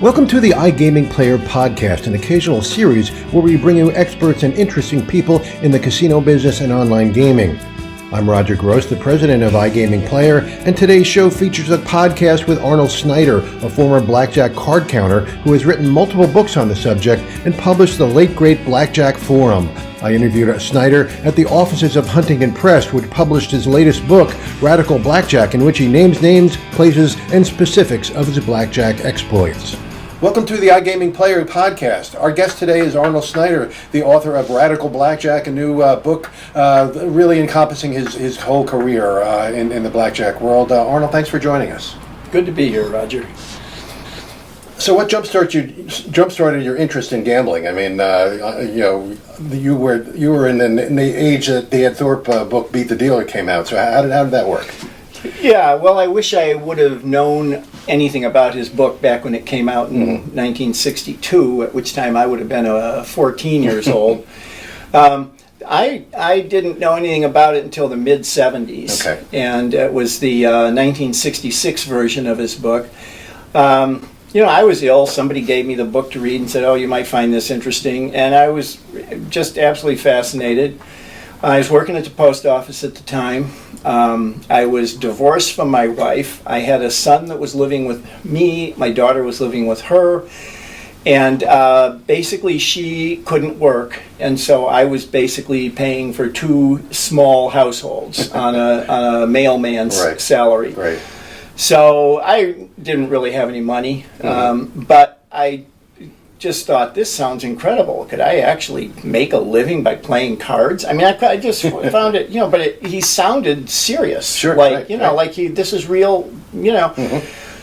Welcome to the iGamingPlayer podcast, an occasional series where we bring you experts and interesting people in the casino business and online gaming. I'm Roger Gross, the president of iGamingPlayer, and today's show features a podcast with Arnold Snyder, a former Blackjack card counter who has written multiple books on the subject and published the late great Blackjack Forum. I interviewed Snyder at the offices of Huntington Press, which published his latest book, Radical Blackjack, in which he names names, places, and specifics of his blackjack exploits. Welcome to the iGamingPlayer podcast. Our guest today is Arnold Snyder, the author of Radical Blackjack, a new book really encompassing his whole career in the blackjack world. Arnold, thanks for joining us. Good to be here, Roger. So, what jump-started your interest in gambling? I mean, you were in the age that the Ed Thorpe book "Beat the Dealer" came out. So, how did that work? Yeah, well, I wish I would have known anything about his book back when it came out in 1962, at which time I would have been 14 years old. I didn't know anything about it until the mid-'70s, okay. And it was the 1966 version of his book. I was ill. Somebody gave me the book to read and said, "Oh, you might find this interesting," and I was just absolutely fascinated. I was working at the post office at the time. I was divorced from my wife. I had a son that was living with me. My daughter was living with her. And basically she couldn't work. And so I was basically paying for two small households on a mailman's salary. Right. So I didn't really have any money. But I just thought, this sounds incredible. Could I actually make a living by playing cards? I mean, I just found it, but he sounded serious. Sure. Like this is real,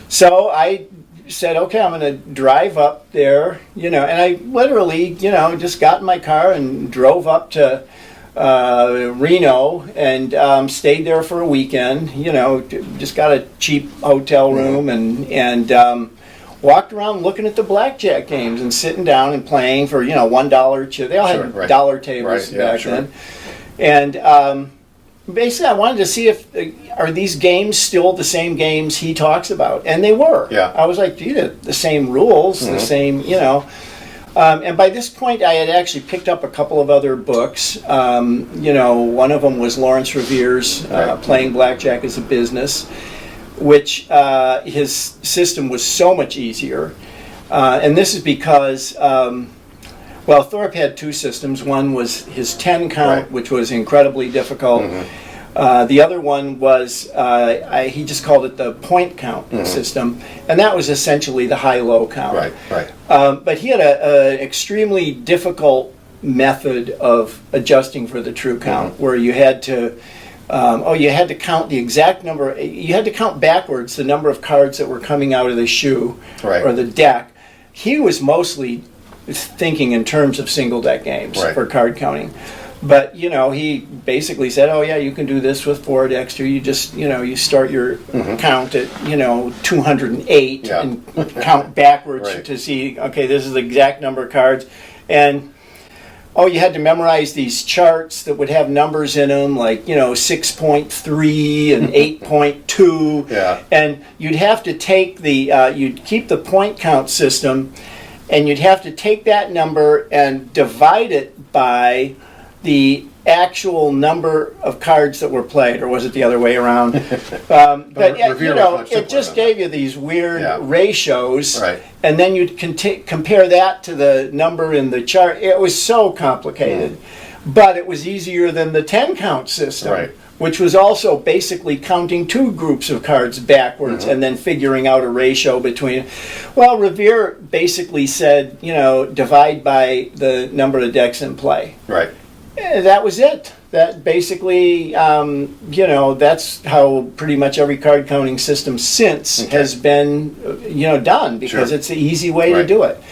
So I said, okay, I'm going to drive up there, and I literally, just got in my car and drove up to Reno and stayed there for a weekend, just got a cheap hotel room and walked around looking at the blackjack games and sitting down and playing for, $1 chip. They all had dollar tables back then. And basically I wanted to see if, are these games still the same games he talks about? And they were. Yeah. I was like, gee, the same rules, the same, and by this point I had actually picked up a couple of other books. One of them was Lawrence Revere's Playing Blackjack as a Business, which his system was so much easier. And this is because, Thorpe had two systems. One was his 10 count, which was incredibly difficult. The other one was, he just called it the point count system, and that was essentially the high-low count. But he had an extremely difficult method of adjusting for the true count, where you had to you had to count the exact number. You had to count backwards the number of cards that were coming out of the shoe or the deck. He was mostly thinking in terms of single deck games for card counting. But, he basically said, oh, yeah, you can do this with 4 decks. You just, you start your count at, 208 and count backwards to see, okay, this is the exact number of cards. And you had to memorize these charts that would have numbers in them, like, 6.3 and 8.2. Yeah. And you'd have to take you'd keep the point count system, and you'd have to take that number and divide it by the actual number of cards that were played, or was it the other way around? But it just gave you these weird ratios, and then you'd compare that to the number in the chart. It was so complicated, but it was easier than the 10 count system, which was also basically counting two groups of cards backwards and then figuring out a ratio between. Well, Revere basically said, divide by the number of decks in play. That was it. That basically, that's how pretty much every card counting system since has been, done, because it's the easy way to do it.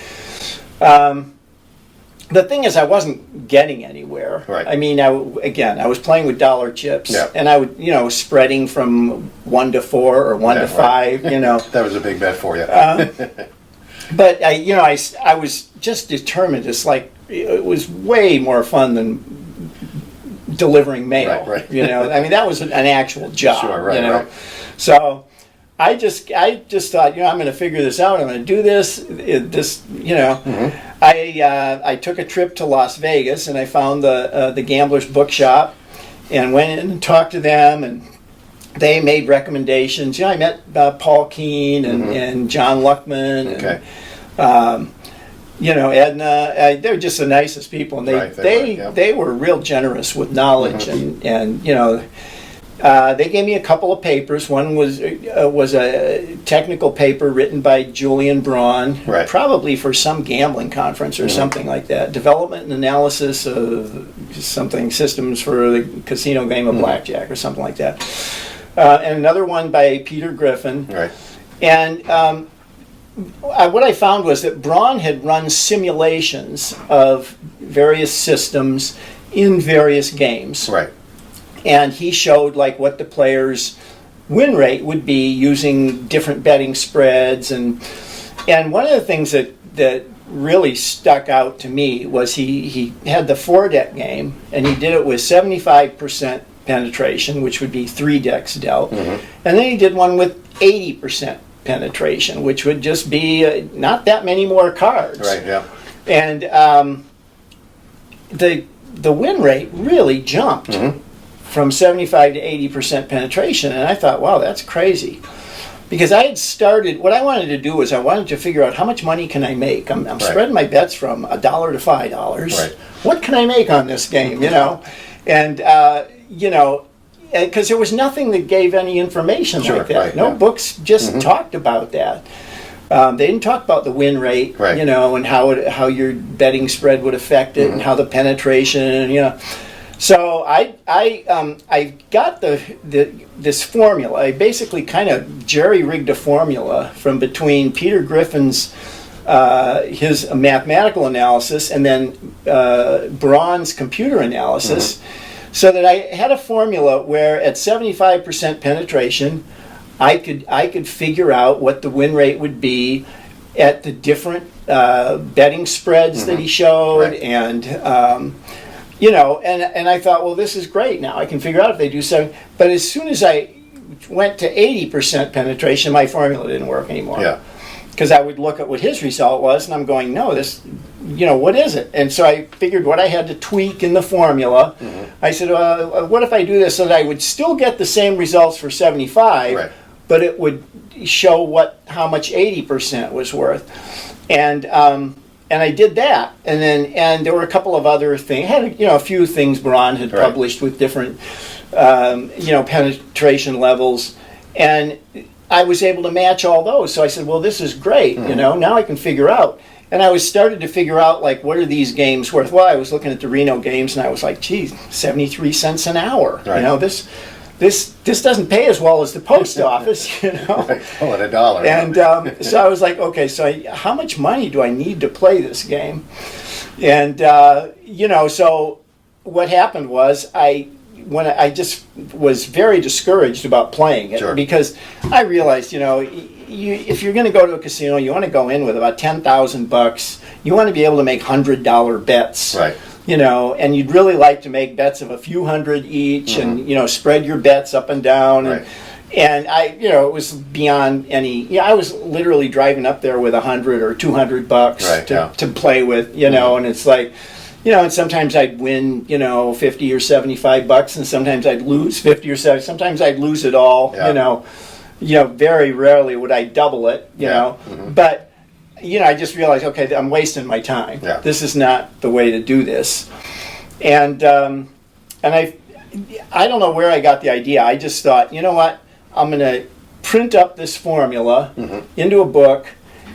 The thing is, I wasn't getting anywhere. I mean, I was playing with dollar chips, and I would, spreading from 1 to 4 or 1 to 5. That was a big bet for you. But I was just determined. It's like, it was way more fun than delivering mail. I mean, that was an actual job. So I just thought, I'm going to figure this out. I'm going to do this. I took a trip to Las Vegas, and I found the Gambler's Bookshop, and went in and talked to them, and they made recommendations. I met Paul Keene and John Luckman, and Edna. They're just the nicest people, and they were real generous with knowledge, and they gave me a couple of papers. One was a technical paper written by Julian Braun, probably for some gambling conference or something like that. Development and analysis of something, systems for the casino game of blackjack or something like that. And another one by Peter Griffin. Right. And what I found was that Braun had run simulations of various systems in various games. Right. And he showed like what the players' win rate would be using different betting spreads, and one of the things that really stuck out to me was he had the 4-deck game, and he did it with 75% penetration, which would be 3 decks dealt, and then he did one with 80% penetration, which would just be not that many more cards. Right. Yeah. And the win rate really jumped. From 75 to 80% penetration, and I thought, wow, that's crazy. Because I had started, what I wanted to do was I wanted to figure out how much money can I make. I'm spreading my bets from $1 to $5. Right. What can I make on this game, And, because there was nothing that gave any information like that. Right, no books just talked about that. They didn't talk about the win rate, and how your betting spread would affect it, and how the penetration, So I got this formula. I basically kind of jerry-rigged a formula from between Peter Griffin's his mathematical analysis and then Braun's computer analysis, so that I had a formula where at 75% penetration, I could figure out what the win rate would be at the different betting spreads that he showed, and. And I thought, well, this is great. Now I can figure out if they do 7. But as soon as I went to 80% penetration, my formula didn't work anymore. Yeah. Because I would look at what his result was, and I'm going, no, this, what is it? And so I figured what I had to tweak in the formula. I said, what if I do this so that I would still get the same results for 75, but it would show how much 80% was worth. And I did that, and there were a couple of other things. I had a few things Braun had published with different penetration levels, and I was able to match all those. So I said, well, this is great. Now I can figure out. And I was started to figure out what are these games worth? Well, I was looking at the Reno games, and I was like, geez, 73 cents an hour. Right. This doesn't pay as well as the post office, Call it $1. And so I was like, okay, so how much money do I need to play this game? And so what happened was I just was very discouraged about playing it, because I realized, if you're going to go to a casino, you want to go in with about $10,000. You want to be able to make $100 bets. Right. And you'd really like to make bets of a few hundred each, and spread your bets up and down, and I, it was beyond any. I was literally driving up there with $100 or $200 to play with, and it's like, and sometimes I'd win, 50 or $75, and sometimes I'd lose 50 or 70. Sometimes I'd lose it all, Very rarely would I double it, but. I just realized, okay, I'm wasting my time. Yeah. This is not the way to do this. And I don't know where I got the idea. I just thought, you know what? I'm going to print up this formula into a book,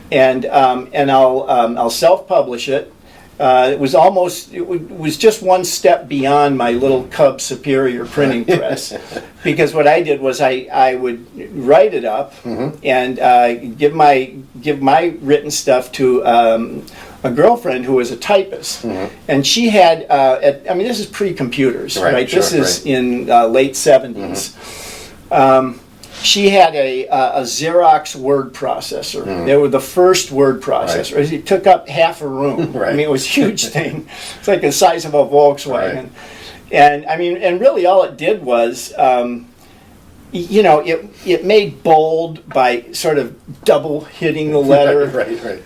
and I'll self-publish it. It was just one step beyond my little Cub Superior printing press, because what I did was I would write it up and give my written stuff to a girlfriend who was a typist, and she had this is pre-computers, right? This is in late 70s. She had a Xerox word processor. They were the first word processor. It took up half a room. It was a huge thing. It's like the size of a Volkswagen. And really all it did was it made bold by sort of double hitting the letter. Right. It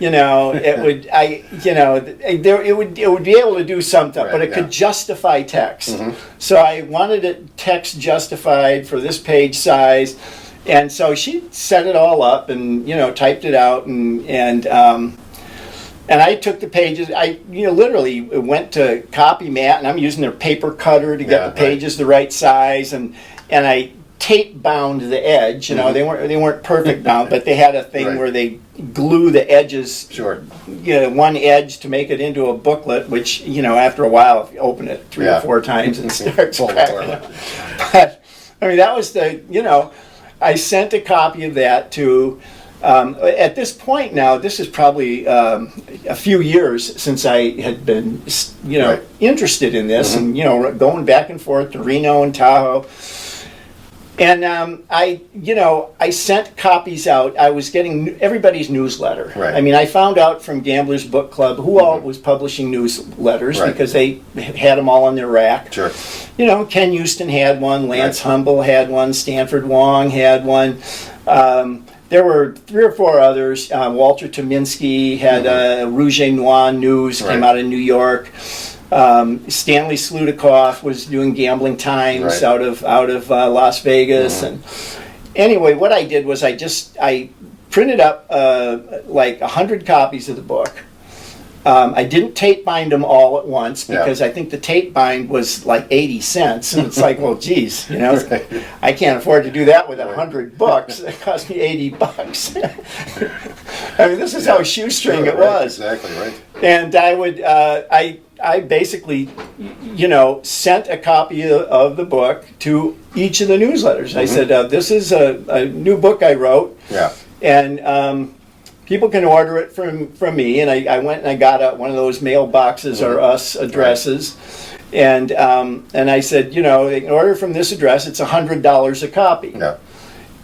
would be able to do something, but it could justify text. So I wanted it text justified for this page size, and so she set it all up and typed it out and I took the pages. I literally went to CopyMat, and I'm using their paper cutter to get the pages the right size, and I tape bound the edge. They weren't perfect bound, but they had a thing where they glue the edges. Sure. One edge to make it into a booklet, which after a while, if you open it 3 or 4 times, it starts cracking up. But that was I sent a copy of that to. At this point now, this is probably a few years since I had been, interested in this, and going back and forth to Reno and Tahoe, and I sent copies out. I was getting everybody's newsletter. Right. I found out from Gamblers Book Club who all was publishing newsletters because they had them all on their rack. Sure. Ken Houston had one, Lance Humble had one, Stanford Wong had one. There were 3 or 4 others. Walter Tominski had Rouge et Noir News, came out of New York. Stanley Sludikoff was doing Gambling Times out of Las Vegas. And anyway, what I did was I printed up like 100 copies of the book. I didn't tape bind them all at once because I think the tape bind was like 80 cents, and it's like, well, geez, I can't afford to do that with 100 books. It cost me $80. This is how shoestring it was. Exactly right. And I would, I basically, sent a copy of the book to each of the newsletters. I said, this is a new book I wrote. Yeah. And people can order it from me, and I went and I got one of those mailboxes or us addresses, and I said, they can order from this address. It's $100 a copy. Yeah.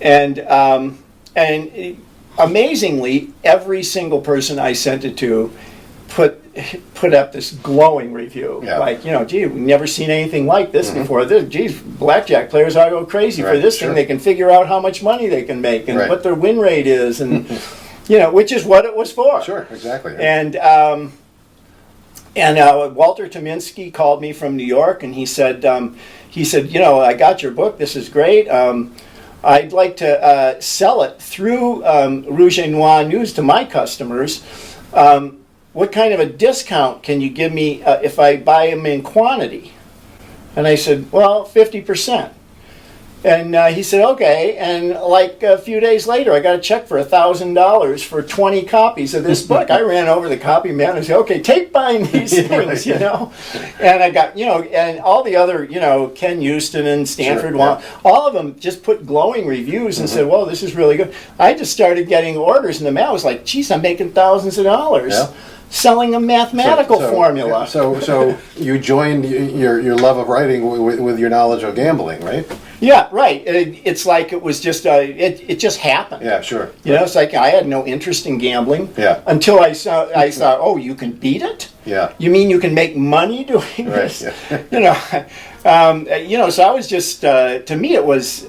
And amazingly, every single person I sent it to put up this glowing review. Yeah. Like, gee, we've never seen anything like this before. Geez, blackjack players ought to go crazy for this thing. They can figure out how much money they can make and what their win rate is, and which is what it was for. Sure, exactly. And Walter Tominski called me from New York, and he said, I got your book. This is great. I'd like to sell it through Rouge et Noir News to my customers. What kind of a discount can you give me if I buy them in quantity? And I said, well, 50%. And he said, okay. And like a few days later, I got a check for $1,000 for 20 copies of this book. I ran over to the copy man and said, okay, tape bind these things, And I got, and all the other, Ken Houston and Stanford Wong, all of them just put glowing reviews and said, well, this is really good. I just started getting orders in the mail. I was like, geez, I'm making thousands of dollars. Yeah. Selling a mathematical formula. So you joined your love of writing with your knowledge of gambling, right? Yeah, right. It's like it was just it just happened. Yeah, sure. It's like I had no interest in gambling. Yeah. Until I thought, oh, you can beat it? Yeah. You mean you can make money doing this? Yeah. So I was just to me it was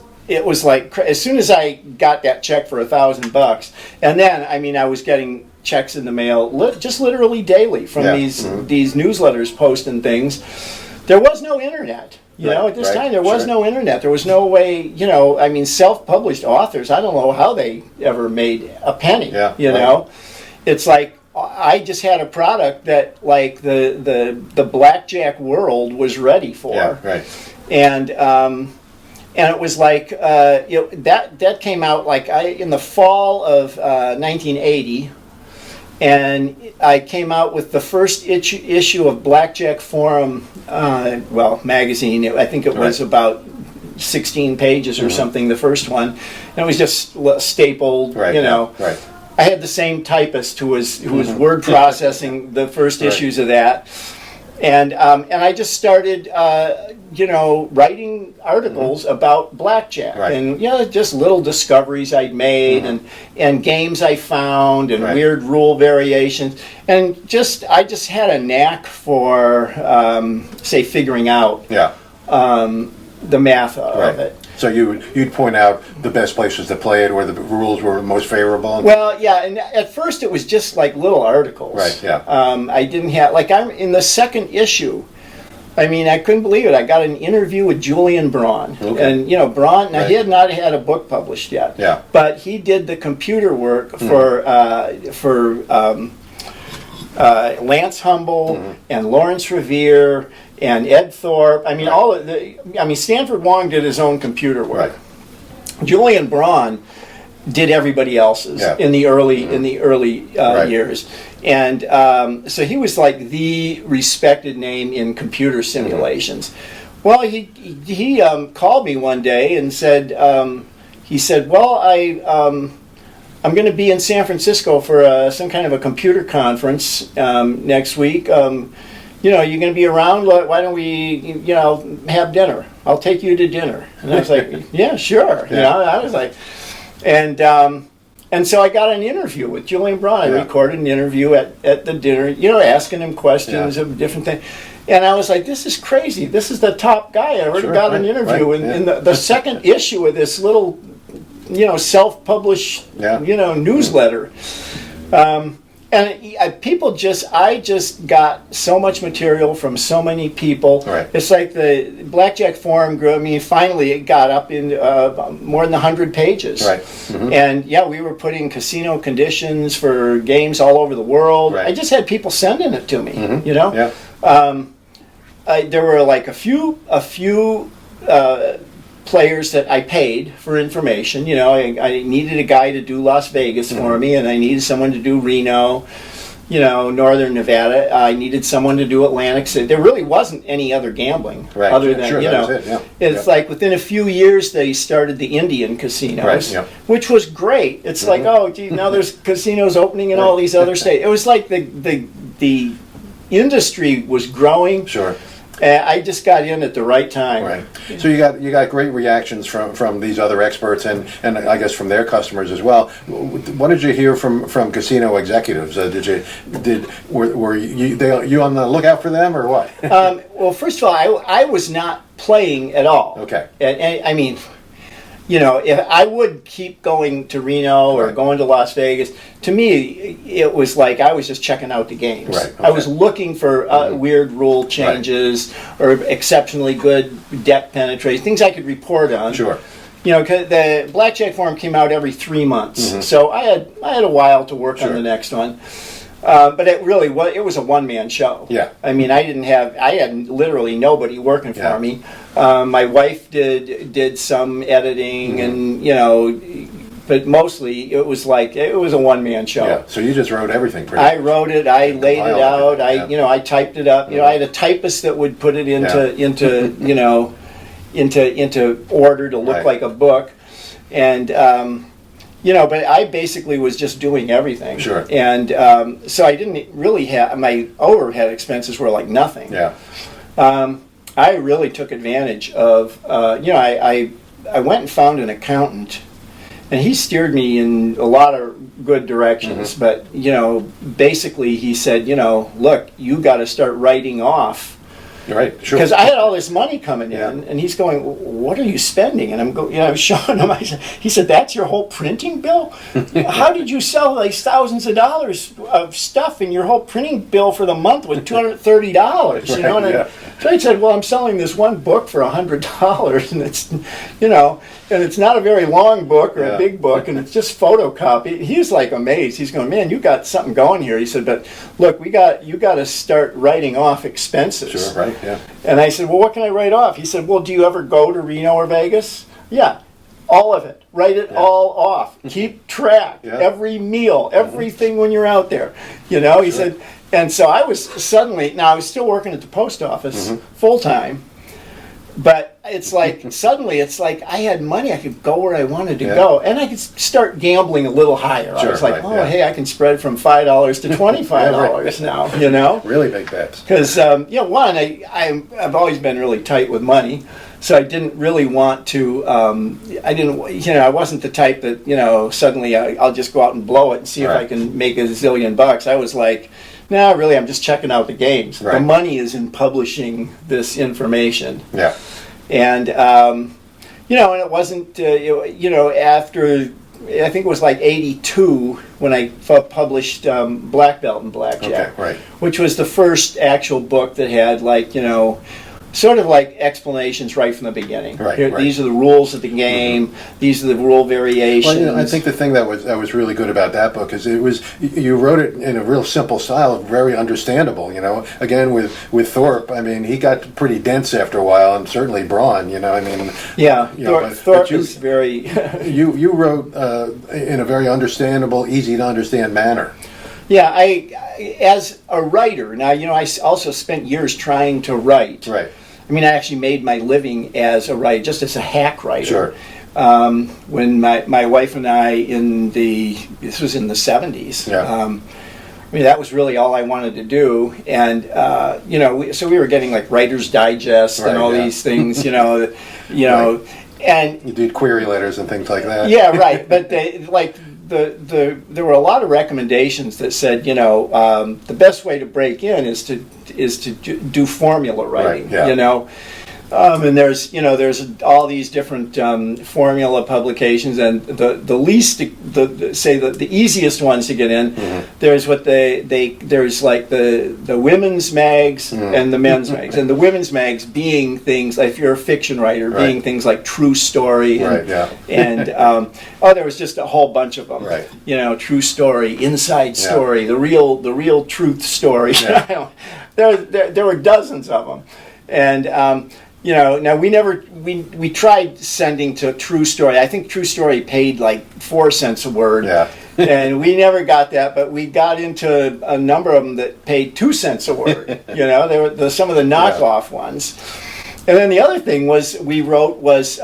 like as soon as I got that check for $1,000, and then I was getting checks in the mail just literally daily from these newsletters posting things. There was no internet. At this time there was no internet. There was no way, self-published authors, I don't know how they ever made a penny. It's like I just had a product that like the blackjack world was ready for. Yeah, right. And it was like that came out like in the fall of 1980. And I came out with the first issue of Blackjack Forum, magazine. I think it was about 16 pages or something, the first one. And it was just stapled, Right. I had the same typist who was word processing the first issues of that. And I just started, writing articles about blackjack, and just little discoveries I'd made, and games I found, and weird rule variations, and I just had a knack for, say, figuring out the math of it. So you'd point out the best places to play it, where the rules were most favorable. Well, yeah, and at first it was just like little articles. Right. Yeah. I didn't have I'm in the second issue. I mean, I couldn't believe it. I got an interview with Julian Braun, and Braun. Now he had not had a book published yet. Yeah. But he did the computer work for Lance Humble and Lawrence Revere and Ed Thorpe. I mean, Stanford Wong did his own computer work. Right. Julian Braun did everybody else's in the early years, and so he was like the respected name in computer simulations. Well, he called me one day and said, well, I'm going to be in San Francisco for some kind of a computer conference next week. You're going to be around. Why don't we, have dinner? I'll take you to dinner. And I was like, yeah, sure. I was like, and so I got an interview with Julian Braun. I recorded an interview at the dinner, asking him questions of different things. And I was like, this is crazy. This is the top guy. I already got an interview in the second issue of this little, self-published, newsletter. And I just got so much material from so many people. Right. It's like the Blackjack Forum grew. I mean, finally it got up in more than 100 pages. Right. Mm-hmm. And we were putting casino conditions for games all over the world. Right. I just had people sending it to me. Mm-hmm. Yeah. There were like a few players that I paid for information. I needed a guy to do Las Vegas for me, and I needed someone to do Reno, Northern Nevada. I needed someone to do Atlantic City. There really wasn't any other gambling other than, that was it. It's like within a few years they started the Indian casinos, which was great. It's like, oh, gee, now there's casinos opening in all these other states. It was like the industry was growing. Sure. I just got in at the right time. Right. So you got great reactions from these other experts and I guess from their customers as well. What did you hear from casino executives? Were you on the lookout for them or what? Well, first of all, I was not playing at all. Okay. And I mean, if I would keep going to Reno or going to Las Vegas, to me, it was like I was just checking out the games. Right. Okay. I was looking for weird rule changes or exceptionally good deck penetration, things I could report on. Sure. 'Cause the Blackjack Forum came out every 3 months, so I had a while to work on the next one. But it was a one-man show. Yeah. I mean, I had literally nobody working for me. My wife did some editing and, but mostly it was a one-man show. Yeah. So you just wrote everything I wrote it, I laid it out, I typed it up. I had a typist that would put it into order to look like a book. And, but I basically was just doing everything. Sure. And so I didn't really have, my overhead expenses were like nothing. Yeah. I really took advantage of, I went and found an accountant, and he steered me in a lot of good directions. But, basically he said, look, you got to start writing off. Right, sure. Because I had all this money coming in, and he's going, "What are you spending?" And I'm showing him. He said, "That's your whole printing bill? How did you sell these thousands of dollars of stuff? And your whole printing bill for the month was $230." So I said, "Well, I'm selling this one book for $100, and it's, and it's not a very long book or a big book, and it's just photocopied." He's like amazed. He's going, "Man, you got something going here." He said, "But look, you got to start writing off expenses." Sure, right. Yeah. And I said, "Well, what can I write off?" He said, "Well, do you ever go to Reno or Vegas?" "Yeah, all of it. Write it all off. Keep track. Every meal, everything when you're out there." He said, and so I was I was still working at the post office full time, but it's like suddenly I had money. I could go where I wanted to go, and I could start gambling a little higher. I was like, hey, I can spread from $5 to $25 now. Really big bets. Because one, I've always been really tight with money, so I didn't really want to. I wasn't the type that suddenly I'll just go out and blow it and see if I can make a zillion bucks. I was like, no, really, I'm just checking out the games. Right. The money is in publishing this information. Yeah. And And it wasn't, after, I think it was like 82 when I published Black Belt in Blackjack, Okay, right. which was the first actual book that had sort of like explanations right from the beginning. Right, Here, right. these are the rules of the game. These are the rule variations. Well, I think the thing that was really good about that book is you wrote it in a real simple style, very understandable. Again with Thorpe, I mean, he got pretty dense after a while, and certainly Braun. Yeah, Thorpe is very. you wrote in a very understandable, easy to understand manner. Yeah, as a writer now, I also spent years trying to write. Right. I mean, I actually made my living as a writer, just as a hack writer. Sure. When my wife and I this was in the 70s. Yeah. I mean, that was really all I wanted to do, and so we were getting like Writer's Digest and all these things, Right. and You did query letters and things like that. yeah, right. But there were a lot of recommendations that said, the best way to break in is to do formula writing. Right, yeah. And there's all these different formula publications, and the easiest ones to get in. Mm-hmm. There's there's like the women's mags and the men's mags, and the women's mags being things like, if you're a fiction writer, Right. being things like True Story and Right, yeah. and there was just a whole bunch of them. Right. True Story, Inside Yeah. Story, the real truth story. Yeah. there were dozens of them, and now we tried sending to True Story. I think True Story paid like 4 cents a word. Yeah. And we never got that, but we got into a number of them that paid 2 cents a word. They were some of the knockoff ones. And then the other thing we wrote was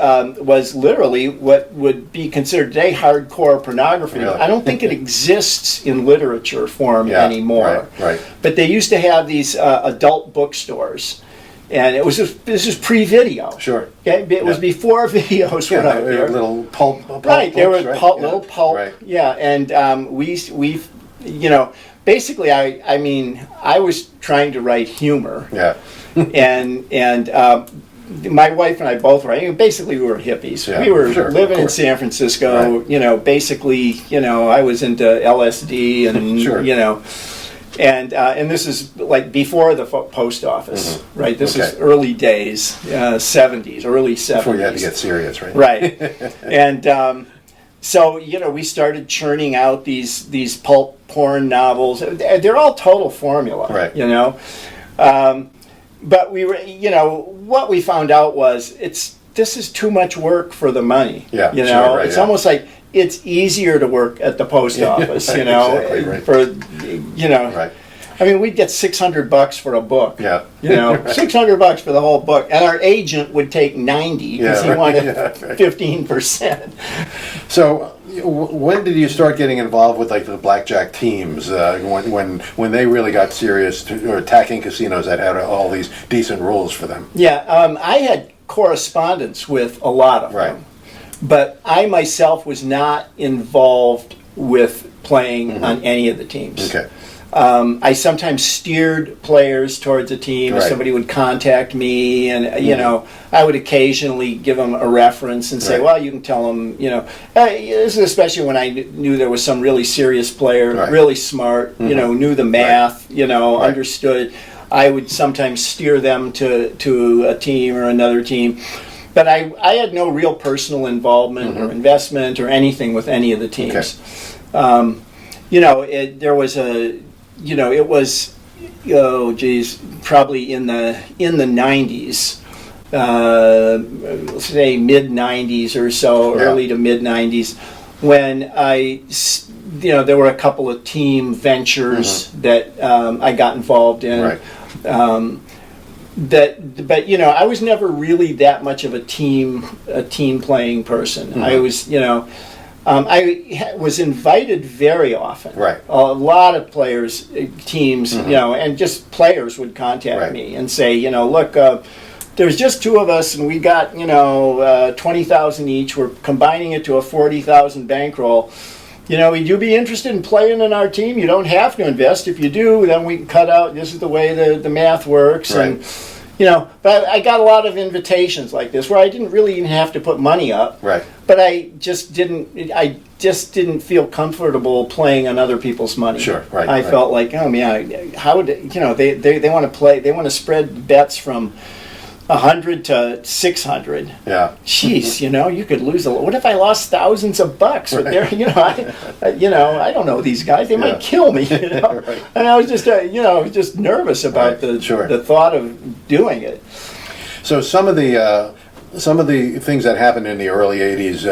literally what would be considered today hardcore pornography. Really? I don't think it exists in literature form Yeah, anymore. right. But they used to have these adult bookstores. And this is pre-video. Sure. Okay? It was before videos were out there. Little pulp Right, there were books, right? little pulp. Right. Yeah, and we've basically, I was trying to write humor. Yeah. and my wife and I both were. Basically, we were hippies. Yeah, We were sure, living of in course. San Francisco. Right. Basically, I was into LSD and Sure. And this is like before the post office, right? This is Okay. early days, 70s, early 70s. Before you had to get serious, right? Right. And so, we started churning out these pulp porn novels. They're all total formula, Right. But we were, what we found out was this is too much work for the money. Yeah, You sure, know, right, it's yeah. almost like it's easier to work at the post office, exactly, right. for, Right. I mean, we'd get $600 for a book. Yeah. $600 for the whole book, and our agent would take 90 because Yeah, he right, wanted yeah, right. 15%. So, when did you start getting involved with like the blackjack teams? When they really got serious or attacking casinos that had all these decent rules for them? Yeah, I had correspondence with a lot of Right. them, but I myself was not involved with playing on any of the teams. Okay. I sometimes steered players towards a team. Right. Somebody would contact me, and I would occasionally give them a reference and say, Right. "Well, you can tell them." This is especially when I knew there was some really serious player, Right. really smart. Knew the math. Understood. I would sometimes steer them to a team or another team. But I had no real personal involvement or investment or anything with any of the teams. Okay. There was it was, probably in the 90s, say mid 90s or so, Yeah. early to mid 90s, when there were a couple of team ventures that I got involved in. Right. But I was never really that much of a team playing person. I was, I was invited very often. Right. A lot of players, teams, and just players would contact Right. me and say, look, there's just two of us, and we got 20,000 each. We're combining it to a 40,000 bankroll. Would you be interested in playing in our team? You don't have to invest. If you do, then we can cut out. This is the way the math works. Right. And But I got a lot of invitations like this where I didn't really even have to put money up. Right. But I just didn't feel comfortable playing on other people's money. Sure, right. I felt like, oh man, how would they want to play? They want to spread bets from 100 to 600. Yeah. Jeez, you could lose a lot. What if I lost thousands of bucks? Right. I don't know these guys. They might kill me. Right. And I was just nervous about the thought of doing it. So some of the things that happened in the early 80s,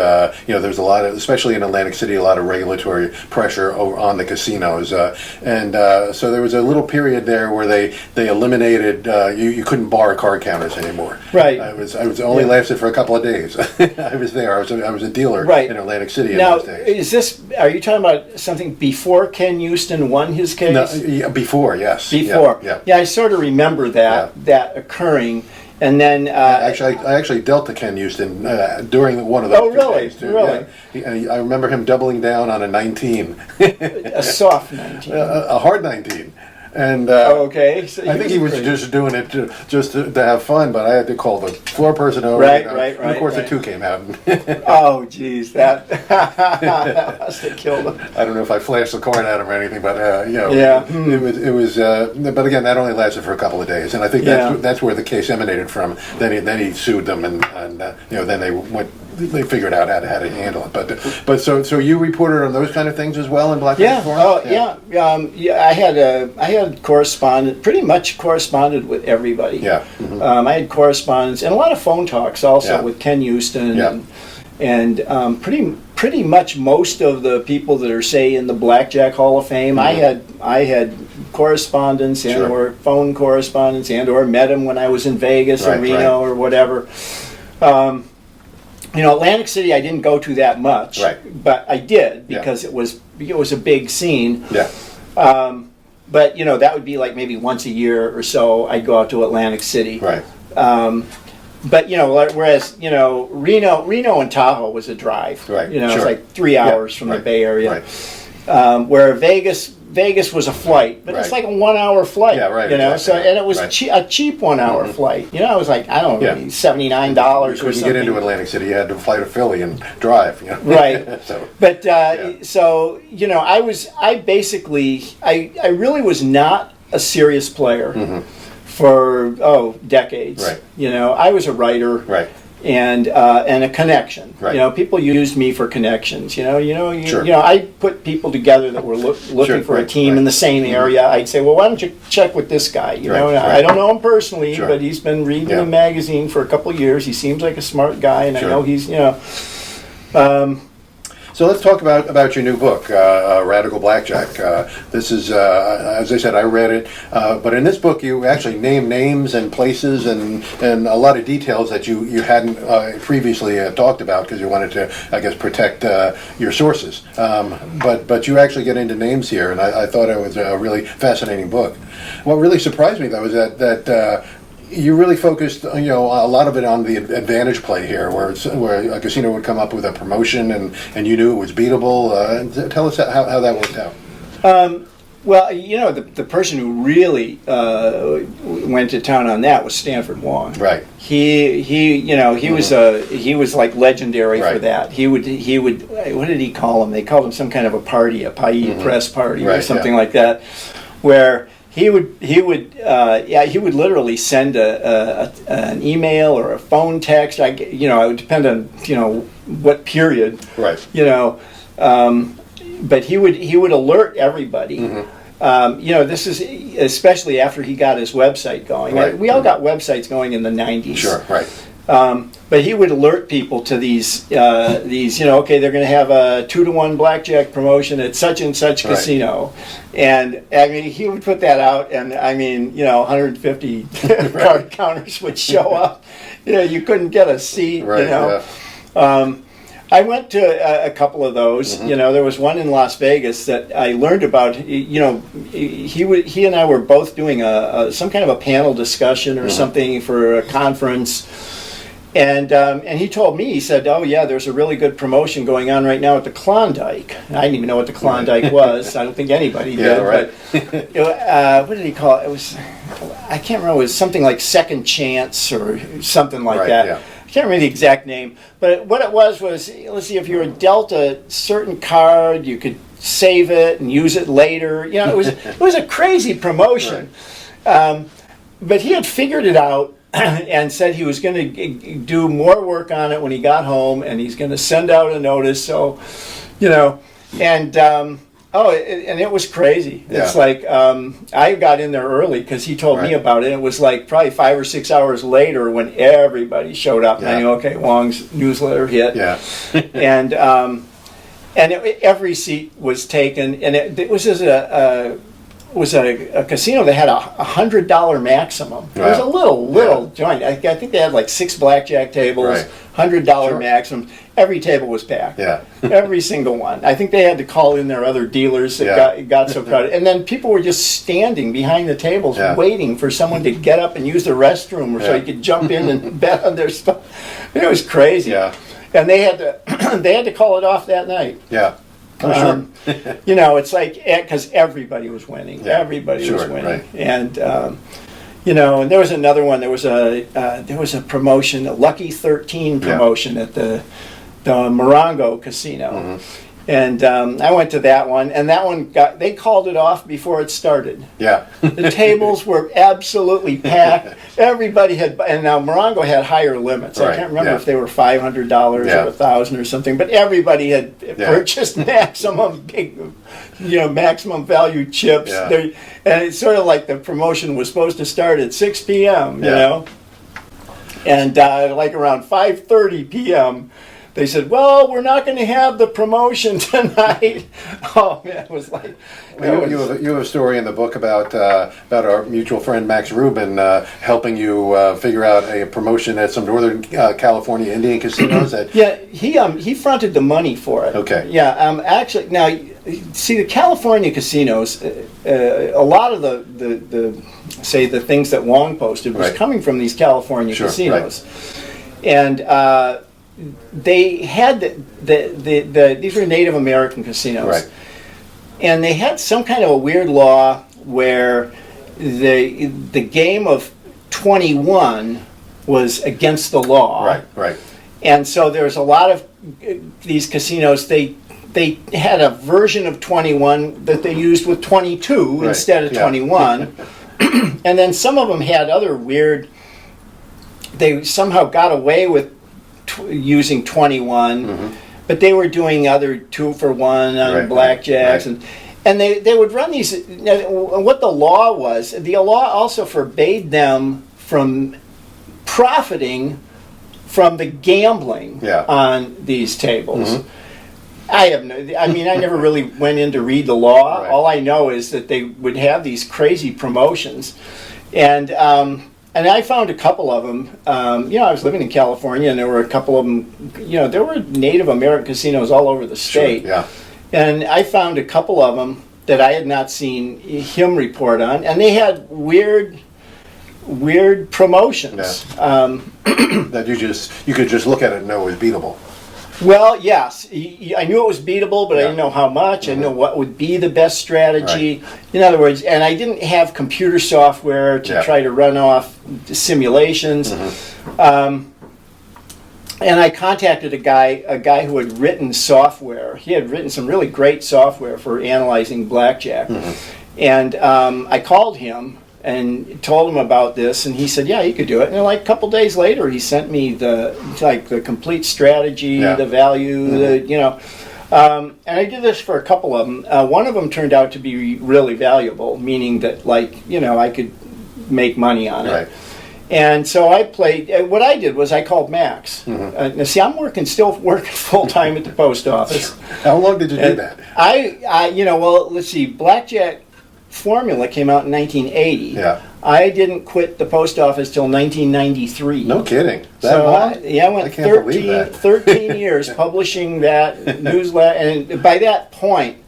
there's a lot of, especially in Atlantic City, a lot of regulatory pressure on the casinos. So there was a little period there where they eliminated, you couldn't bar card counters anymore. Right. I was only lasted for a couple of days. I was there. I was a dealer in Atlantic City now, in those days. Are you talking about something before Ken Houston won his case? No, before, yes. Before. Yeah, I sort of remember that occurring. And then I actually dealt to Ken Houston during one of those. Oh, really? Days too. Really? Yeah. I remember him doubling down on a 19. A soft 19. A hard 19. And okay. So I think he was just doing it to have fun, but I had to call the floor person over. Right. And of course, the 2 came out. Oh, geez, that must have killed him. I don't know if I flashed the card at him or anything, but yeah. It was. But again, that only lasted for a couple of days, and I think that's where the case emanated from. Then he sued them, and then they went. They figured out how to handle it, but so you reported on those kind of things as well in Blackjack Forum? I had pretty much corresponded with everybody. Yeah. I had correspondence and a lot of phone talks also with Ken Houston and pretty much most of the people that are say in the Blackjack Hall of Fame. I had correspondence and or phone correspondence and or met him when I was in Vegas or Reno or whatever. Atlantic City I didn't go to that much, but I did because it was a big scene. Yeah. But that would be like maybe once a year or so I'd go out to Atlantic City. Right. But whereas Reno and Tahoe was a drive. Right. It's like 3 hours from the Bay Area. Right. Where Vegas was a flight, but it's like a 1 hour flight. Yeah, right. Exactly. So and it was a cheap 1 hour flight. It was like I don't know, $79 or something. You couldn't get into Atlantic City. You had to fly to Philly and drive. Right. But I really was not a serious player for decades. Right. I was a writer. Right. And a connection. Right. People used me for connections. I put people together that were looking for a team in the same area. I'd say, well, why don't you check with this guy? I don't know him personally, but he's been reading the magazine for a couple of years. He seems like a smart guy, and I know he's So let's talk about your new book, Radical Blackjack. This is, as I said, I read it, but in this book you actually name names and places and a lot of details that you hadn't previously talked about because you wanted to, I guess, protect your sources. But you actually get into names here, and I thought it was a really fascinating book. What really surprised me, though, is that you really focused, a lot of it on the advantage play here, where a casino would come up with a promotion and you knew it was beatable. Tell us how that worked out. Well, the person who really went to town on that was Stanford Wong. Right. He was like legendary for that. He would. What did he call him? They called him some kind of a party, a Paille press party or something like that, where. He would literally send an email or a phone text. It would depend on what period. Right. But he would alert everybody. This is especially after he got his website going. Right. We all got websites going in the 90s. Sure. Right. But he would alert people to these, okay, they're going to have a 2-to-1 blackjack promotion at such and such casino, and he would put that out, and 150 card counters would show up. You couldn't get a seat. Right. I went to a couple of those. There was one in Las Vegas that I learned about. He and I were both doing some kind of a panel discussion or something for a conference. And he told me, he said, oh yeah, there's a really good promotion going on right now at the Klondike. I didn't even know what the Klondike was. I don't think anybody did. Right. But what did he call it? It was, I can't remember, it was something like Second Chance or something like Right, that. yeah. I can't remember the exact name, but what it was, let's see, if you were dealt a certain card, you could save it and use it later. You know, it was a crazy promotion. Right. But he had figured it out and said he was going to do more work on it when he got home, and he's going to send out a notice. So, you know, and and it was crazy. Yeah. It's like I got in there early because he told me about it. It was like probably 5 or 6 hours later when everybody showed up. And I knew, okay, Wong's newsletter hit. Yeah. And every seat was taken, and it was just a casino that had $100 maximum. It was a little joint. I think they had like 6 blackjack tables, $100 maximum. Every table was packed. Yeah. Every single one. I think they had to call in their other dealers that got so crowded. And then people were just standing behind the tables waiting for someone to get up and use the restroom so you could jump in and bet on their stuff. It was crazy. Yeah. And they had to call it off that night. Yeah. Sure. You know, it's like, because everybody was winning. Yeah, Everybody was winning. Right. And, you know, and there was another one. There was a promotion, a Lucky 13 promotion at the Morongo casino. Mm-hmm. And I went to that one, and that one they called it off before it started. Yeah. The tables were absolutely packed. Everybody had, and now Morongo had higher limits. I can't remember if they were $500 or $1,000 or something, but everybody had purchased maximum maximum value chips. Yeah. And it's sort of like the promotion was supposed to start at 6 p.m., you know? And like around 5:30 p.m., they said, well, we're not going to have the promotion tonight. Oh, man, it was like... You have a story in the book about our mutual friend Max Rubin helping you figure out a promotion at some Northern California Indian casinos. He fronted the money for it. Okay. Yeah, actually, now, see, the California casinos, a lot of the things that Wong posted was coming from these California casinos. Right. And... they had these were Native American casinos, and they had some kind of a weird law where the game of 21 was against the law. Right. And so there's a lot of these casinos. They had a version of 21 that they used with 22 instead of 21, and then some of them had other weird. They somehow got away with using 21, but they were doing other 2-for-1 on blackjacks, and they would run these. What the law was, the law also forbade them from profiting from the gambling on these tables. I never really went in to read the law. All I know is that they would have these crazy promotions, and I found a couple of them. I was living in California, and there were a couple of them. There were Native American casinos all over the state. Sure, yeah. And I found a couple of them that I had not seen him report on, and they had weird promotions. Yeah. That you could just look at it and know it was beatable. Well, yes. I knew it was beatable, but I didn't know how much. I didn't know what would be the best strategy. Right. In other words, and I didn't have computer software to try to run off simulations. And I contacted a guy who had written software. He had written some really great software for analyzing blackjack. And I called him and told him about this, and he said, yeah, you could do it. And like a couple days later, he sent me the complete strategy, the value, and I did this for a couple of them. One of them turned out to be really valuable, meaning that I could make money on it. Right. And so I played. What I did was I called Max. Now, see, I'm still working full time at the post office. How long did you do that? Let's see. Blackjack Formula came out in 1980. Yeah. I didn't quit the post office till 1993. No kidding. I went 13 years publishing that newsletter, and by that point,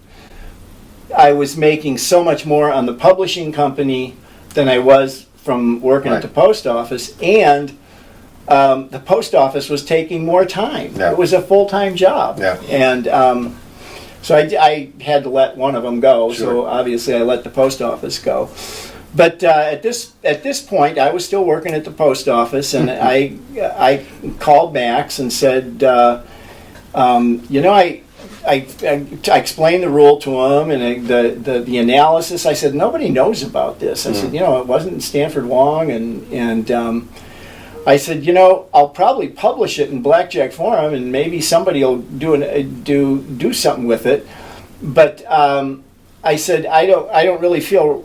I was making so much more on the publishing company than I was from working at the post office, and the post office was taking more time. Yeah. It was a full-time job, and So I had to let one of them go. Sure. So obviously I let the post office go. But at this point, I was still working at the post office, and I called Max and said, I explained the rule to him and the analysis. I said, nobody knows about this. I said, it wasn't Stanford Wong, and I said, I'll probably publish it in Blackjack Forum, and maybe somebody will do something with it. But I said, I don't really feel.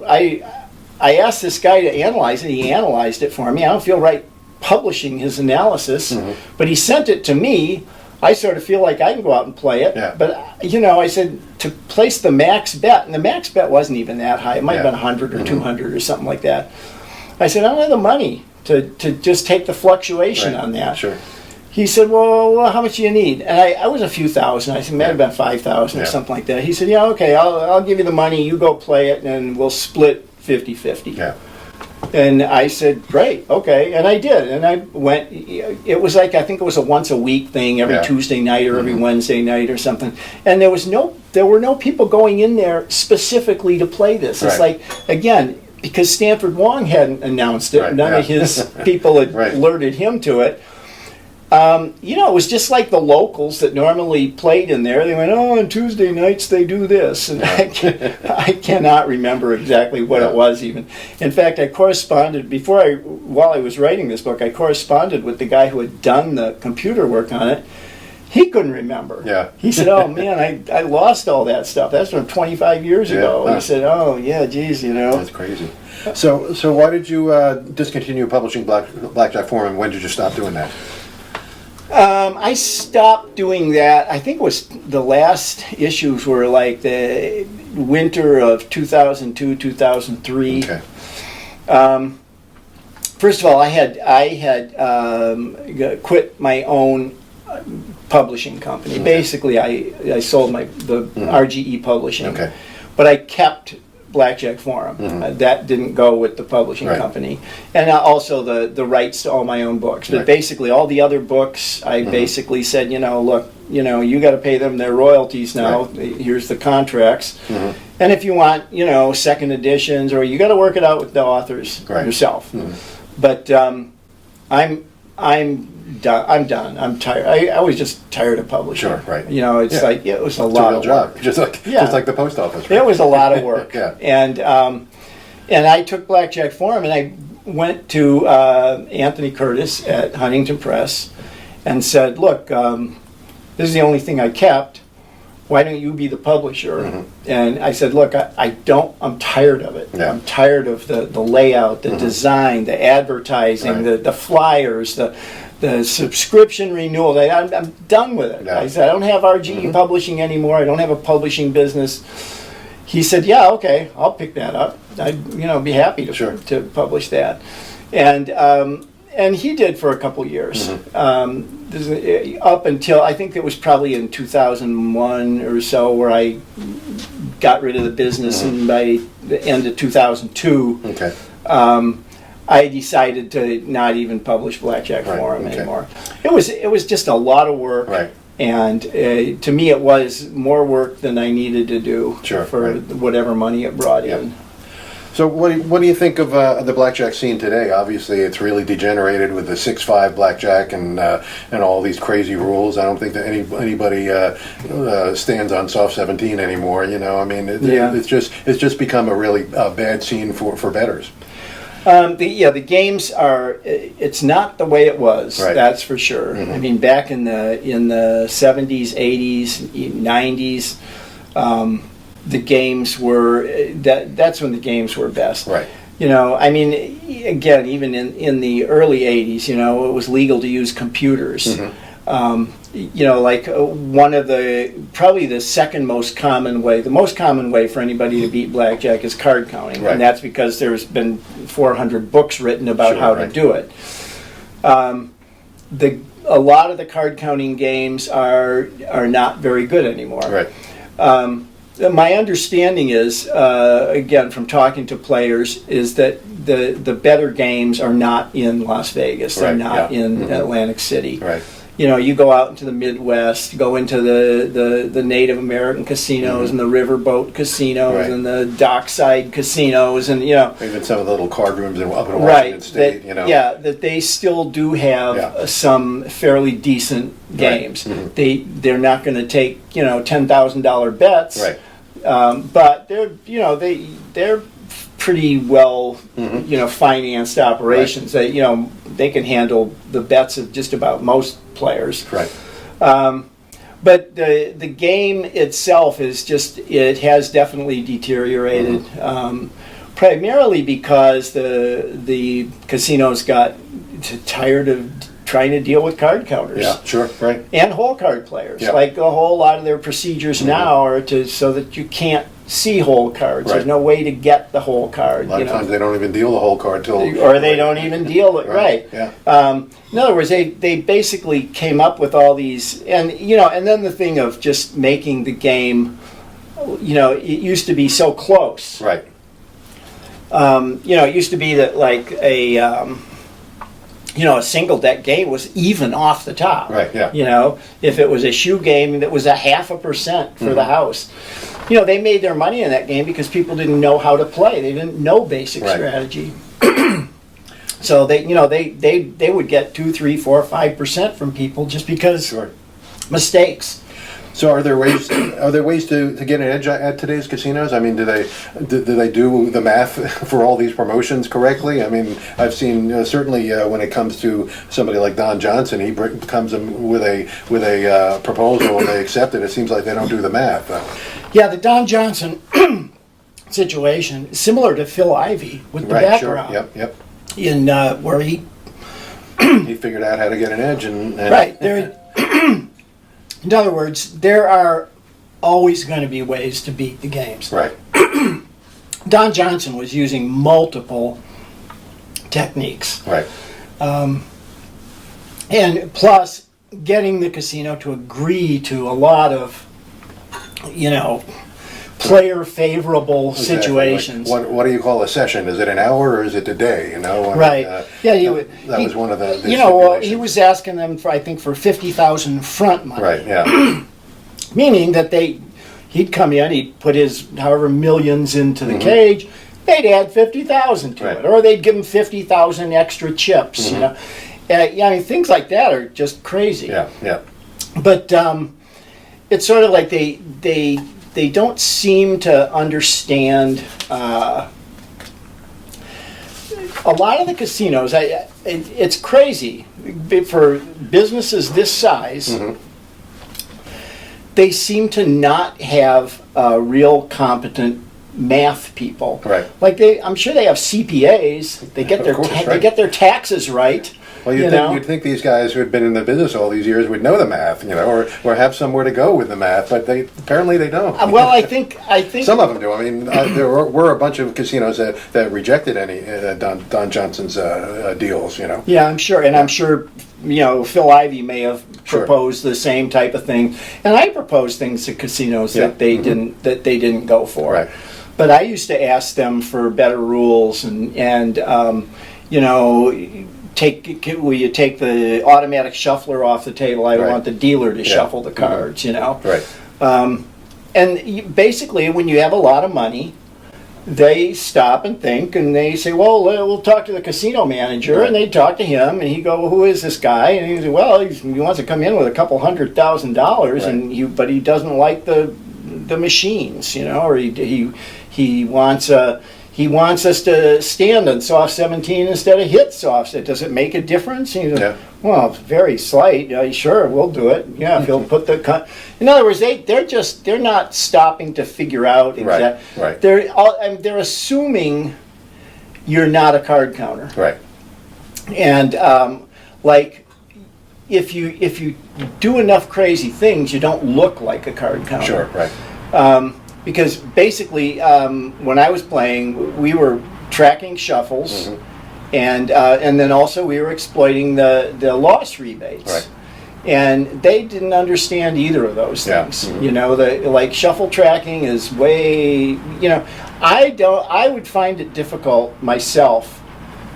I asked this guy to analyze it. He analyzed it for me. I don't feel right publishing his analysis, but he sent it to me. I sort of feel like I can go out and play it. Yeah. But, I said to place the max bet, and the max bet wasn't even that high. It might have been 100 or 200 or something like that. I said, I don't have the money to just take the fluctuation on that. Sure. He said, well, how much do you need? And I was a few thousand. I said, it might have been 5,000 or something like that. He said, yeah, okay, I'll give you the money. You go play it, and we'll split 50-50. Yeah. And I said, great, okay. And I did. And I went, it was like, I think it was a once a week thing, every Tuesday night or every Wednesday night or something. And there were no people going in there specifically to play this. It's like, again, because Stanford Wong hadn't announced it, none of his people had alerted him to it. It was just like the locals that normally played in there. They went, on Tuesday nights they do this. And I cannot remember exactly what it was even. In fact, I corresponded, while I was writing this book, I corresponded with the guy who had done the computer work on it. He couldn't remember. Yeah. He said, oh man, I lost all that stuff. That's from 25 years ago. He said, oh yeah, geez, That's crazy. So why did you discontinue publishing Blackjack Forum, and when did you stop doing that? I stopped doing that. I think it was the last issues were like the winter of 2002, 2003. Okay. First of all, I had quit my own publishing company. Okay. Basically, I sold the RGE Publishing. Okay. But I kept Blackjack Forum. That didn't go with the publishing company. And also the rights to all my own books. But basically all the other books, I basically said, look, you got to pay them their royalties now. Here's the contracts. And if you want, second editions, or you got to work it out with the authors yourself. But I'm done. I'm tired. I was just tired of publishing. Sure, right. It's like it was a lot of job, work. just like the post office. Right? It was a lot of work. Yeah. And I took Blackjack Forum and I went to Anthony Curtis at Huntington Press and said, look, this is the only thing I kept. Why don't you be the publisher? And I said, look, I'm tired of it. Yeah. I'm tired of the layout, the design, the advertising, the flyers, the subscription renewal. I'm done with it. Yeah. I said, I don't have RGE Publishing anymore. I don't have a publishing business. He said, yeah, okay, I'll pick that up. I'd be happy to publish that. And he did for a couple years. Up until, I think it was probably in 2001 or so, where I got rid of the business, and by the end of 2002, I decided to not even publish Blackjack Forum anymore. It was just a lot of work, and to me it was more work than I needed to do for whatever money it brought in. So what do you think of the blackjack scene today? Obviously, it's really degenerated with the 6-5 blackjack and all these crazy rules. I don't think that anybody stands on soft 17 anymore. It's just become a really bad scene for bettors. The games are. It's not the way it was. That's for sure. I mean, back in the 70s, 80s, 90s. The games were that's when the games were best. I mean, again, even in the early 80s, it was legal to use computers. Like one of probably the second most common way, the most common way for anybody to beat blackjack is card counting, and that's because there's been 400 books written about how to do it. A lot of the card counting games are not very good anymore. My understanding is, again, from talking to players, is that the better games are not in Las Vegas. They're not in Atlantic City. you go out into the Midwest, go into the Native American casinos and the riverboat casinos and the dockside casinos, and even some of the little card rooms up in Washington State. That they still do have some fairly decent games. They're not going to take $10,000 bets, but they're pretty well financed operations. They can handle the bets of just about most players. But the game itself it has definitely deteriorated, primarily because the casinos got tired of trying to deal with card counters. And hole card players. Like a whole lot of their procedures now are so that you can't see whole cards. There's no way to get the whole card. A lot of times they don't even deal the whole card or they don't even deal it in other words, they basically came up with all these, and then the thing of just making the game, it used to be so close. It used to be that like a single deck game was even off the top. If it was a shoe game, that was a 0.5% for the house. They made their money in that game because people didn't know how to play. They didn't know basic strategy. So they would get 2, 3, 4, 5% from people just because mistakes. So are there ways to get an edge at today's casinos? I mean, do they do the math for all these promotions correctly? I mean, I've seen certainly when it comes to somebody like Don Johnson, he comes with a proposal and they accept it. It seems like they don't do the math. The Don Johnson situation is similar to Phil Ivey with the background. In where he figured out how to get an edge and there. In other words, there are always going to be ways to beat the games. Don Johnson was using multiple techniques. And plus, getting the casino to agree to a lot of, player favorable situations. Like what do you call a session? Is it an hour or is it a day? That was one of the he was asking them for, I think, for $50,000 front money. Meaning that he'd come in, he'd put his however millions into the cage, they'd add 50,000 to it, or they'd give him 50,000 extra chips. Things like that are just crazy. But it's sort of like they don't seem to understand a lot of the casinos. It's crazy for businesses this size. They seem to not have real competent math people. Like I'm sure they have CPAs. They get they get their taxes right. Well, you'd think these guys who had been in the business all these years would know the math, or have somewhere to go with the math, but apparently they don't. Well, I think some of them do. I mean, there were a bunch of casinos that rejected any Don Johnson's deals. Yeah, I'm sure, and I'm sure Phil Ivey may have proposed the same type of thing, and I proposed things to casinos that they didn't go for. But I used to ask them for better rules and will you take the automatic shuffler off the table? I want the dealer to shuffle the cards, And basically, when you have a lot of money, they stop and think, and they say, well, we'll talk to the casino manager, and they talk to him, and he go, well, who is this guy? And he says, well, he wants to come in with a couple $100,000, and but he doesn't like the machines, or he wants us to stand on soft 17 instead of hit soft. Does it make a difference? Well, it's very slight. Sure, we'll do it. If he'll put the in other words, they're not stopping to figure out exactly. They're assuming you're not a card counter. And if you do enough crazy things, you don't look like a card counter. Because basically, when I was playing, we were tracking shuffles, and then also we were exploiting the loss rebates, and they didn't understand either of those things. Like shuffle tracking is way. I would find it difficult myself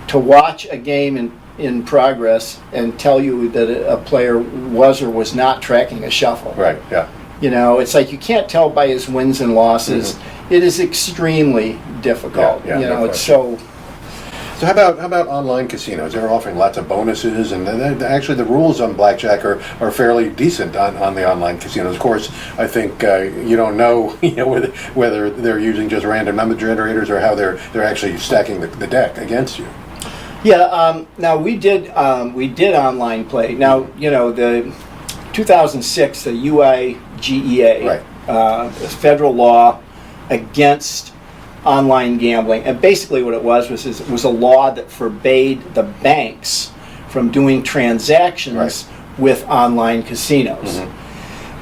to watch a game and in progress and tell you that a player was or was not tracking a shuffle. Right. Yeah. You know, it's like you can't tell by his wins and losses. It is extremely difficult. Yeah, you know, no it's so. So how about online casinos? They're offering lots of bonuses, and actually the rules on blackjack are fairly decent on the online casinos. Of course, I think you don't know, whether they're using just random number generators or how they're actually stacking the deck against you. Yeah. Now we did online play. Now the 2006 the UIGEA federal law against online gambling, and basically what it was a law that forbade the banks from doing transactions with online casinos.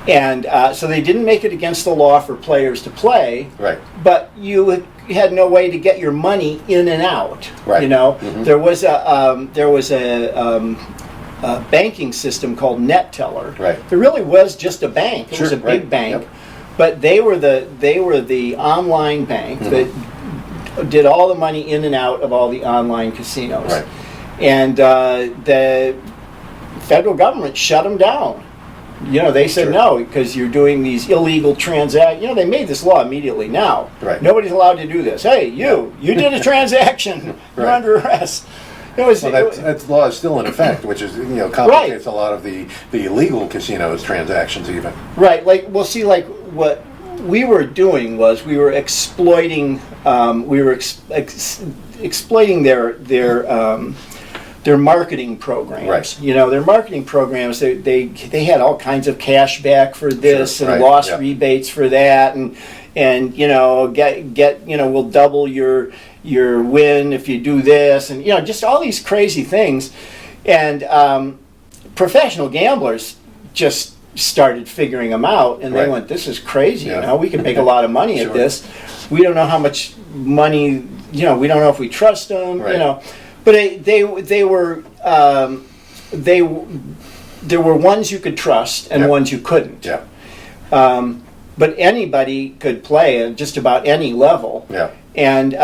And so they didn't make it against the law for players to play, but you had no way to get your money in and out. There was a banking system called NetTeller. There really was just a bank. It was a big bank. But they were the online bank that did all the money in and out of all the online casinos. And the federal government shut them down. They said no, because you're doing these illegal transactions. They made this law immediately now. Nobody's allowed to do this. Hey, you did a transaction. You're under arrest. That law is still in effect, which is complicates a lot of the illegal casinos transactions even. What we were doing was we were exploiting exploiting their marketing programs. Their marketing programs. They had all kinds of cash back for this and loss rebates for that, and we'll double your win if you do this, and just all these crazy things. And professional gamblers just started figuring them out, and they went, "This is crazy. We can make a lot of money at this. We don't know how much money. We don't know if we trust them. But there were ones you could trust and ones you couldn't. But anybody could play at just about any level. And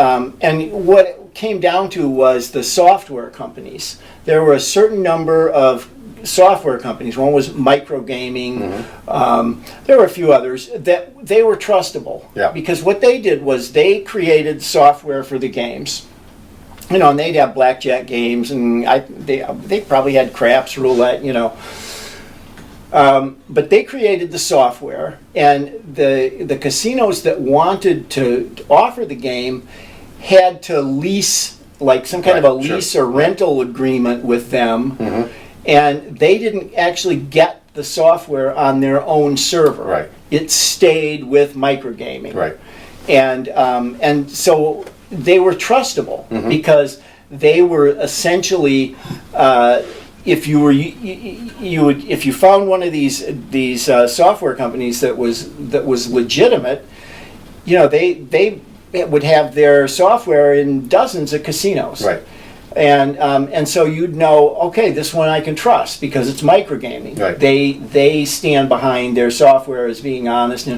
what it came down to was the software companies. There were a certain number of software companies. One was Microgaming. There were a few others that they were trustable. Because what they did was they created software for the games. And they'd have blackjack games, and they probably had craps, roulette, but they created the software, and the casinos that wanted to offer the game had to lease, like some kind of a lease or rental agreement with them, and they didn't actually get the software on their own server. It stayed with Microgaming. And so they were trustable because they were essentially, if you found one of these software companies that was legitimate, they would have their software in dozens of casinos. And so you'd know, okay, this one I can trust because it's Microgaming. They stand behind their software as being honest.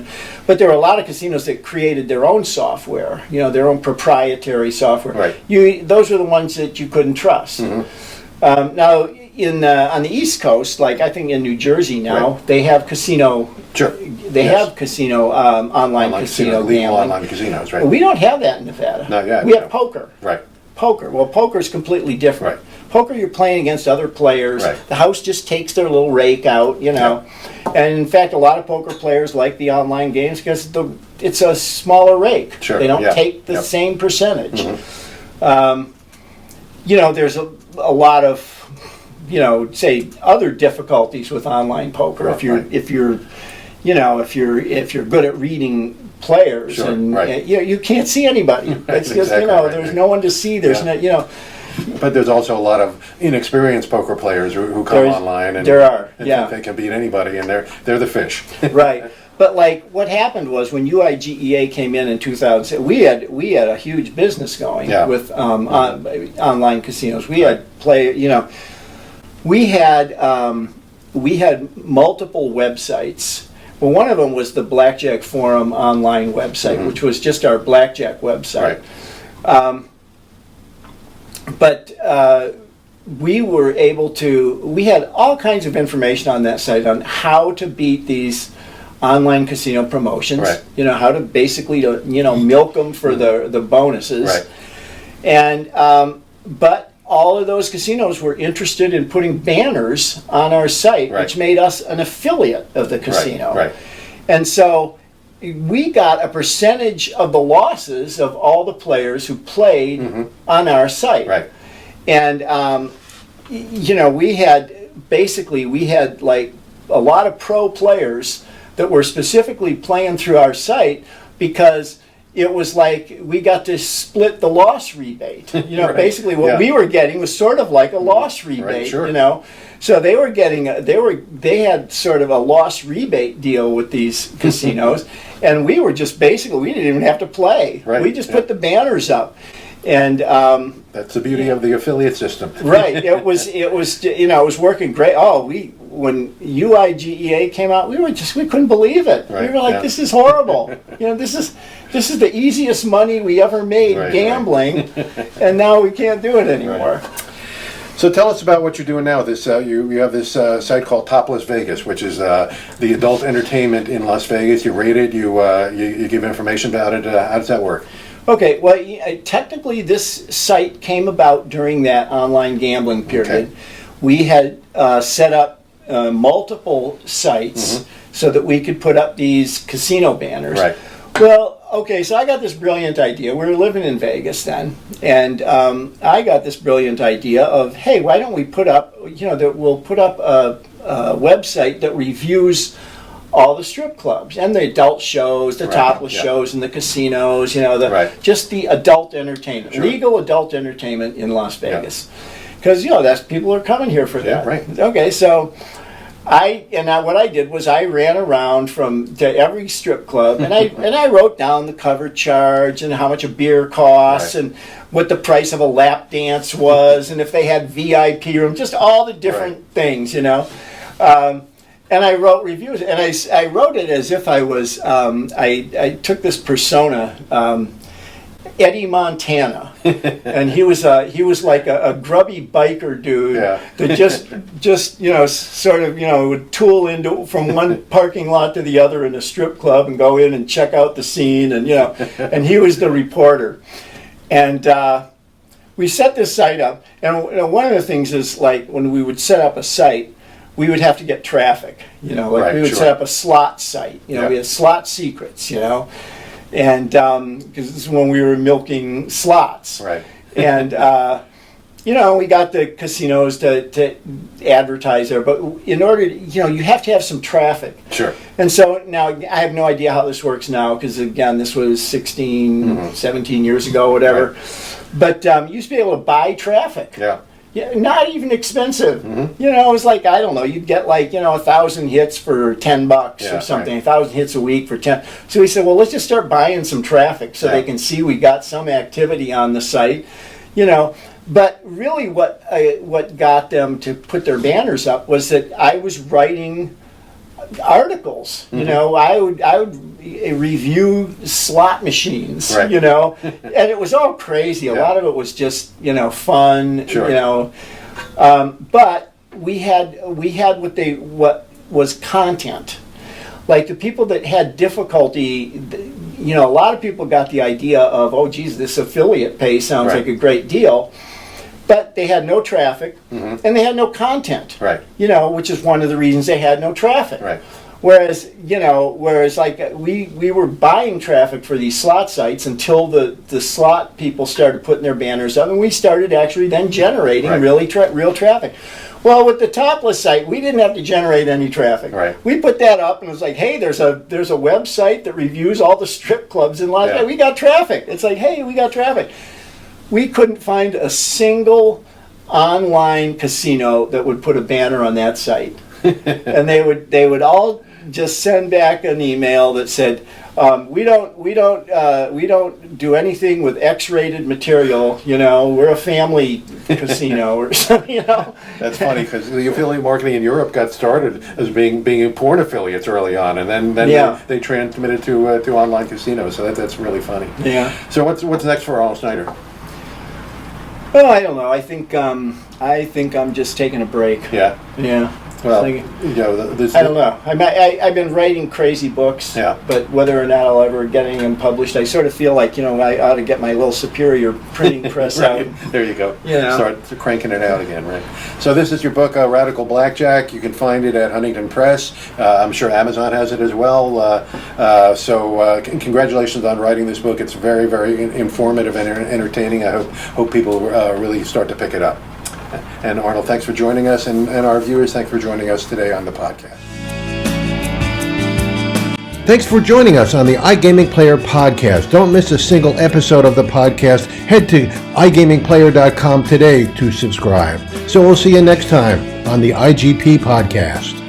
But there are a lot of casinos that created their own software, their own proprietary software. Those are the ones that you couldn't trust. Now, on the East Coast, like I think in New Jersey now, they have casino. They have casino online casino gambling. Online casinos, Well, we don't have that in Nevada. Not yet. We have poker. Poker. Well, poker is completely different. Poker, you're playing against other players. The house just takes their little rake out, And in fact, a lot of poker players like the online games because it's a smaller rake. They don't take the same percentage. There's a lot of, say other difficulties with online poker. If you're good at reading players you can't see anybody. It's just there's no one to see. There's no But there's also a lot of inexperienced poker players who come online and think they can beat anybody, and they're the fish. But like what happened was when UIGEA came in 2006, we had a huge business going with online casinos. We had we had multiple websites. Well, one of them was the Blackjack Forum online website, which was just our blackjack website. But we had all kinds of information on that site on how to beat these online casino promotions. Right. How to basically milk them for the bonuses. Right. And but all of those casinos were interested in putting banners on our site, Right. which made us an affiliate of the casino. Right. And so we got a percentage of the losses of all the players who played on our site. Right. And we had like a lot of pro players that were specifically playing through our site because it was like we got to split the loss rebate. Right. Basically what we were getting was sort of like a loss rebate. Right, sure. So they were getting they had sort of a loss rebate deal with these casinos, and we were just we didn't even have to play. Right, We just put the banners up, and that's the beauty of the affiliate system. right. It was working great. When UIGEA came out, we couldn't believe it. Right, We were like, this is horrible. This is the easiest money we ever made gambling, and now we can't do it anymore. Right. So tell us about what you're doing now. This you have this site called Topless Vegas, which is the adult entertainment in Las Vegas. You rate it, you give information about it. How does that work? Okay, well, technically this site came about during that online gambling period. Okay. We had set up multiple sites so that we could put up these casino banners. Right. Well, okay, so I got this brilliant idea. We were living in Vegas then, and I got this brilliant idea of, hey, why don't we put up, we'll put up a website that reviews all the strip clubs and the adult shows, the topless shows, and the casinos. Just the adult entertainment, legal adult entertainment in Las Vegas, because that's people are coming here for that. Yeah, right. Okay, so. What I did was I ran around to every strip club and I wrote down the cover charge and how much a beer costs and what the price of a lap dance was and if they had VIP room, just all the different things, And I wrote reviews and I wrote it as if I was I took this persona. Eddie Montana, and he was like a grubby biker dude that just sort of would tool into from one parking lot to the other in a strip club and go in and check out the scene and he was the reporter, and we set this site up, and one of the things is like when we would set up a site, we would have to get traffic, we would set up a slot site, we had slot secrets, and because this is when we were milking slots, right? And we got the casinos to advertise there, but in order to, you have to have some traffic. Sure. And so now I have no idea how this works now because again this was 17 years ago, whatever. Right. But you used to be able to buy traffic. Yeah. Yeah, not even expensive. It was like, I don't know, you'd get like, 1,000 hits for $10 or something, 1,000 hits a week for 10. So we said, well, let's just start buying some traffic so they can see we got some activity on the site, But really what got them to put their banners up was that I was writing articles, I would review slot machines, and it was all crazy. A lot of it was just, fun, but we had what was content. Like the people that had difficulty, a lot of people got the idea of, oh, geez, this affiliate pay sounds like a great deal. But they had no traffic, and they had no content, which is one of the reasons they had no traffic. Right. Whereas like we were buying traffic for these slot sites until the slot people started putting their banners up, and we started actually then generating real traffic. Well, with the Topless site, we didn't have to generate any traffic. Right. We put that up and it was like, hey, there's a website that reviews all the strip clubs in Las Vegas. We got traffic. It's like, hey, we got traffic. We couldn't find a single online casino that would put a banner on that site, and they would all just send back an email that said, we don't do anything with X-rated material. We're a family casino or something. That's funny because the affiliate marketing in Europe got started as being porn affiliates early on, and then they transmitted to online casinos. So that's really funny. Yeah. So what's next for Arnold Snyder? Oh, I don't know. I think I'm just taking a break. Yeah. Yeah. Well, Like, you know, this, I don't know. I've been writing crazy books, Yeah. but whether or not I'll ever get any of them published, I sort of feel like, I ought to get my little superior printing press Right. out. There you go. Yeah. Start cranking it out again, right? So this is your book, Radical Blackjack. You can find it at Huntington Press. I'm sure Amazon has it as well. Congratulations on writing this book. It's very, very informative and entertaining. I hope people really start to pick it up. And Arnold, thanks for joining us, and our viewers, thanks for joining us today on the podcast. Thanks for joining us on the iGamingPlayer podcast. Don't miss a single episode of the podcast. Head to iGamingPlayer.com today to subscribe. So we'll see you next time on the IGP podcast.